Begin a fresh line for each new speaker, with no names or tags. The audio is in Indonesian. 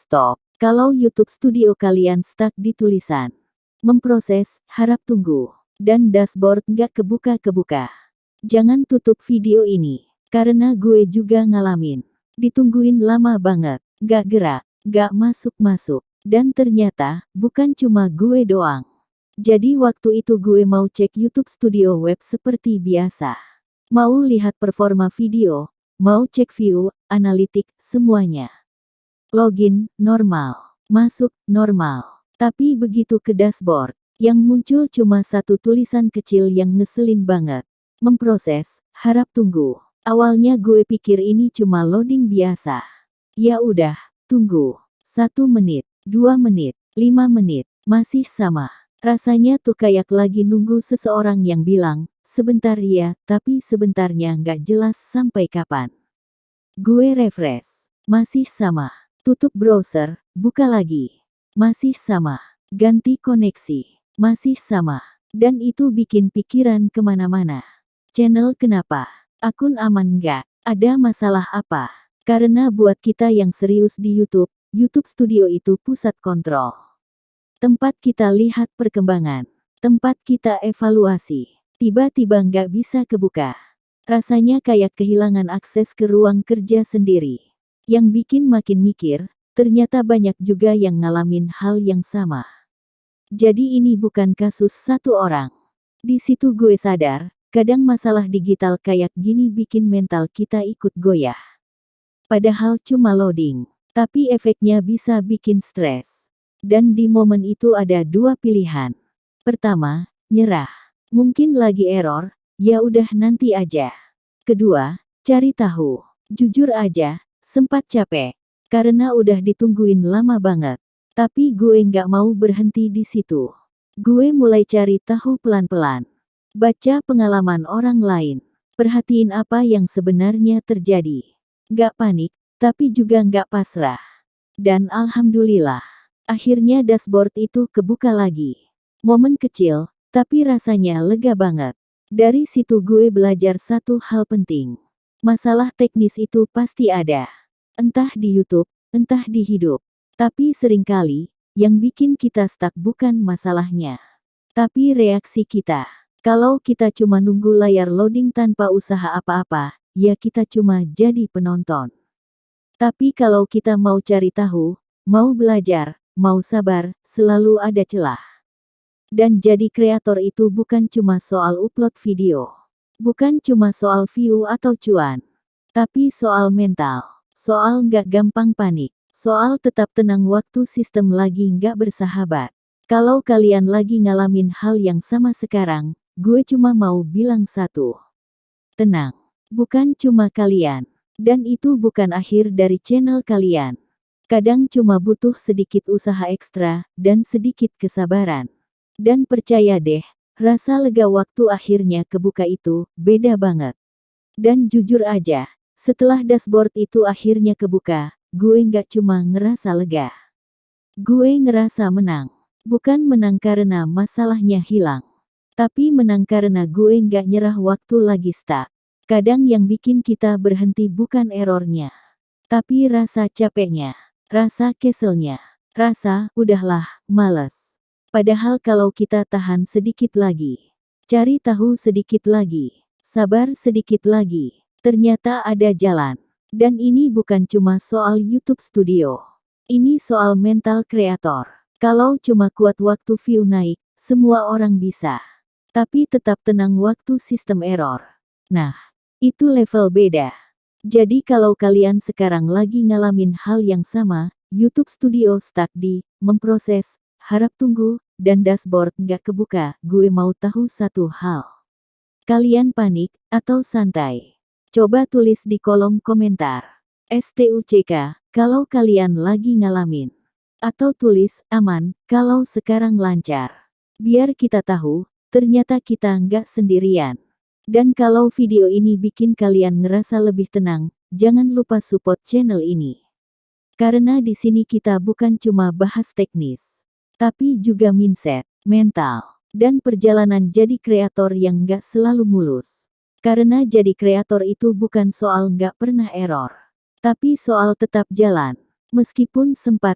Stop. Kalau YouTube Studio kalian stuck di tulisan memproses, harap tunggu. Dan dashboard nggak kebuka-kebuka. Jangan tutup video ini. Karena gue juga ngalamin. Ditungguin lama banget. Nggak gerak. Nggak masuk-masuk. Dan ternyata, bukan cuma gue doang. Jadi waktu itu gue mau cek YouTube Studio Web seperti biasa. Mau lihat performa video, mau cek view, analitik, semuanya. Login, normal. Masuk, normal. Tapi begitu ke dashboard, yang muncul cuma satu tulisan kecil yang ngeselin banget. Memproses, harap tunggu. Awalnya gue pikir ini cuma loading biasa. Ya udah, tunggu. 1 menit, 2 menit, 5 menit, masih sama. Rasanya tuh kayak lagi nunggu seseorang yang bilang, sebentar ya, tapi sebentarnya nggak jelas sampai kapan. Gue refresh. Masih sama. Tutup browser, buka lagi. Masih sama. Ganti koneksi. Masih sama. Dan itu bikin pikiran kemana-mana. Channel kenapa? Akun aman nggak? Ada masalah apa? Karena buat kita yang serius di YouTube, YouTube Studio itu pusat kontrol. Tempat kita lihat perkembangan. Tempat kita evaluasi. Tiba-tiba nggak bisa kebuka. Rasanya kayak kehilangan akses ke ruang kerja sendiri. Yang bikin makin mikir, ternyata banyak juga yang ngalamin hal yang sama. Jadi ini bukan kasus satu orang. Di situ gue sadar, kadang masalah digital kayak gini bikin mental kita ikut goyah. Padahal cuma loading, tapi efeknya bisa bikin stres. Dan di momen itu ada 2 pilihan. Pertama, nyerah. Mungkin lagi error, ya udah nanti aja. Kedua, cari tahu. Jujur aja, sempat capek. Karena udah ditungguin lama banget. Tapi gue nggak mau berhenti di situ. Gue mulai cari tahu pelan-pelan. Baca pengalaman orang lain. Perhatiin apa yang sebenarnya terjadi. Nggak panik, tapi juga nggak pasrah. Dan alhamdulillah. Akhirnya dashboard itu kebuka lagi. Momen kecil, tapi rasanya lega banget. Dari situ gue belajar satu hal penting. Masalah teknis itu pasti ada. Entah di YouTube, entah di hidup. Tapi seringkali, yang bikin kita stuck bukan masalahnya. Tapi reaksi kita. Kalau kita cuma nunggu layar loading tanpa usaha apa-apa, ya kita cuma jadi penonton. Tapi kalau kita mau cari tahu, mau belajar, mau sabar, selalu ada celah. Dan jadi kreator itu bukan cuma soal upload video. Bukan cuma soal view atau cuan. Tapi soal mental. Soal nggak gampang panik. Soal tetap tenang waktu sistem lagi nggak bersahabat. Kalau kalian lagi ngalamin hal yang sama sekarang, gue cuma mau bilang satu. Tenang. Bukan cuma kalian. Dan itu bukan akhir dari channel kalian. Kadang cuma butuh sedikit usaha ekstra, dan sedikit kesabaran. Dan percaya deh, rasa lega waktu akhirnya kebuka itu, beda banget. Dan jujur aja, setelah dashboard itu akhirnya kebuka, gue nggak cuma ngerasa lega. Gue ngerasa menang. Bukan menang karena masalahnya hilang. Tapi menang karena gue nggak nyerah waktu lagi stuck. Kadang yang bikin kita berhenti bukan errornya. Tapi rasa capeknya. Rasa keselnya. Rasa, udahlah, males. Padahal kalau kita tahan sedikit lagi. Cari tahu sedikit lagi. Sabar sedikit lagi. Ternyata ada jalan. Dan ini bukan cuma soal YouTube Studio. Ini soal mental kreator. Kalau cuma kuat waktu view naik, semua orang bisa. Tapi tetap tenang waktu sistem error. Nah, itu level beda. Jadi kalau kalian sekarang lagi ngalamin hal yang sama, YouTube Studio stuck di memproses, harap tunggu, dan dashboard nggak kebuka, gue mau tahu satu hal. Kalian panik, atau santai? Coba tulis di kolom komentar. STUCK, kalau kalian lagi ngalamin. Atau tulis, aman, kalau sekarang lancar. Biar kita tahu, ternyata kita nggak sendirian. Dan kalau video ini bikin kalian ngerasa lebih tenang, jangan lupa support channel ini. Karena di sini kita bukan cuma bahas teknis, tapi juga mindset, mental, dan perjalanan jadi kreator yang nggak selalu mulus. Karena jadi kreator itu bukan soal nggak pernah error, tapi soal tetap jalan. Meskipun sempat